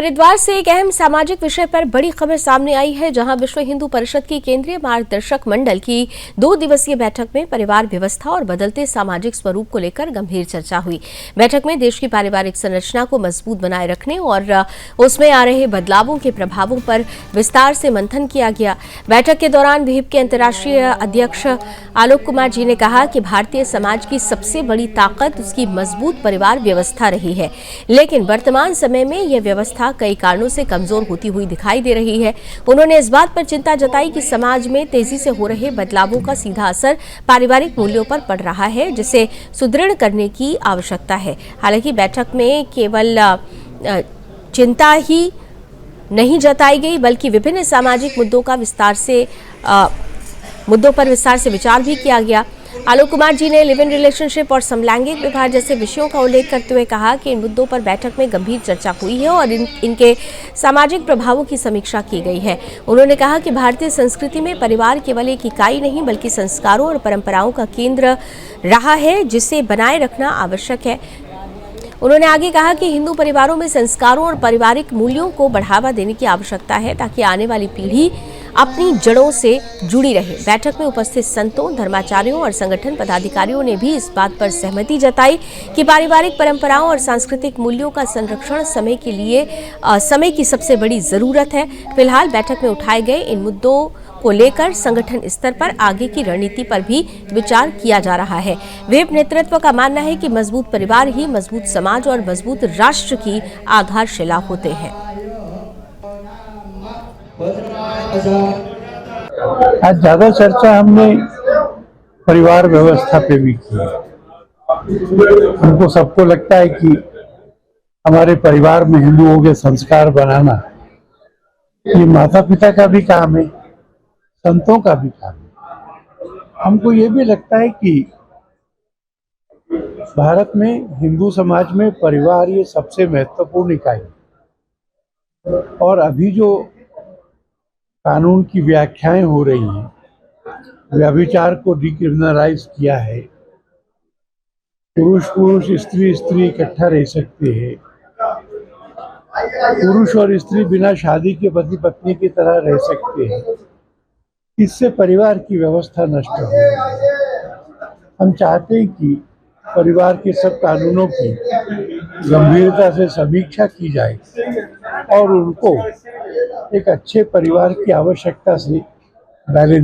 हरिद्वार से एक अहम सामाजिक विषय पर बड़ी खबर सामने आई है, जहां विश्व हिंदू परिषद की केंद्रीय मार्गदर्शक मंडल की 2 दिवसीय बैठक में परिवार व्यवस्था और बदलते सामाजिक स्वरूप को लेकर गंभीर चर्चा हुई। बैठक में देश की पारिवारिक संरचना को मजबूत बनाए रखने और उसमें आ रहे बदलावों के प्रभावों पर विस्तार से मंथन किया गया। बैठक के दौरान विहिप के अंतर्राष्ट्रीय अध्यक्ष आलोक कुमार जी ने कहा कि भारतीय समाज की सबसे बड़ी ताकत उसकी मजबूत परिवार व्यवस्था रही है, लेकिन वर्तमान समय में यह व्यवस्था कई कारणों से कमजोर होती हुई दिखाई दे रही है। उन्होंने इस बात पर चिंता जताई कि समाज में तेजी से हो रहे बदलावों का सीधा असर पारिवारिक मूल्यों पर पड़ रहा है, जिसे सुदृढ़ करने की आवश्यकता है। हालांकि बैठक में केवल चिंता ही नहीं जताई गई, बल्कि विभिन्न सामाजिक मुद्दों पर विस्तार से विचार भी किया गया। आलोक कुमार जी ने लिव इन रिलेशनशिप और समलैंगिक विवाह जैसे विषयों का उल्लेख करते हुए कहा कि इन मुद्दों पर बैठक में गंभीर चर्चा हुई है और इनके सामाजिक प्रभावों की समीक्षा की गई है। उन्होंने कहा कि भारतीय संस्कृति में परिवार केवल एक इकाई नहीं, बल्कि संस्कारों और परंपराओं का केंद्र रहा है, जिसे बनाए रखना आवश्यक है। उन्होंने आगे कहा कि हिंदू परिवारों में संस्कारों और पारिवारिक मूल्यों को बढ़ावा देने की आवश्यकता है, ताकि आने वाली पीढ़ी अपनी जड़ों से जुड़ी रहे। बैठक में उपस्थित संतों, धर्माचार्यों और संगठन पदाधिकारियों ने भी इस बात पर सहमति जताई कि पारिवारिक परंपराओं और सांस्कृतिक मूल्यों का संरक्षण समय की सबसे बड़ी जरूरत है। फिलहाल बैठक में उठाए गए इन मुद्दों को लेकर संगठन स्तर पर आगे की रणनीति पर भी विचार किया जा रहा है। विहिप नेतृत्व का मानना है कि मजबूत परिवार ही मजबूत समाज और मजबूत राष्ट्र की आधारशिला होते हैं। आज ज्यादा चर्चा हमने परिवार व्यवस्था पे भी की है। हमको सबको लगता है कि हमारे परिवार में हिंदुओं के संस्कार बनाना ये माता पिता का भी काम है, संतों का भी काम है। हमको ये भी लगता है कि भारत में हिंदू समाज में परिवार ये सबसे महत्वपूर्ण इकाई है। और अभी जो कानून की व्याख्याएं हो रही हैं, व्यभिचार को डिक्रिमिनलाइज किया है, पुरुष स्त्री इकट्ठा रह सकते हैं, पुरुष और स्त्री बिना शादी के पति पत्नी की तरह रह सकते हैं। इससे परिवार की व्यवस्था नष्ट हो रही है। हम चाहते हैं कि परिवार के सब कानूनों की गंभीरता से समीक्षा की जाए और उनको एक अच्छे परिवार की आवश्यकता से बैलेंस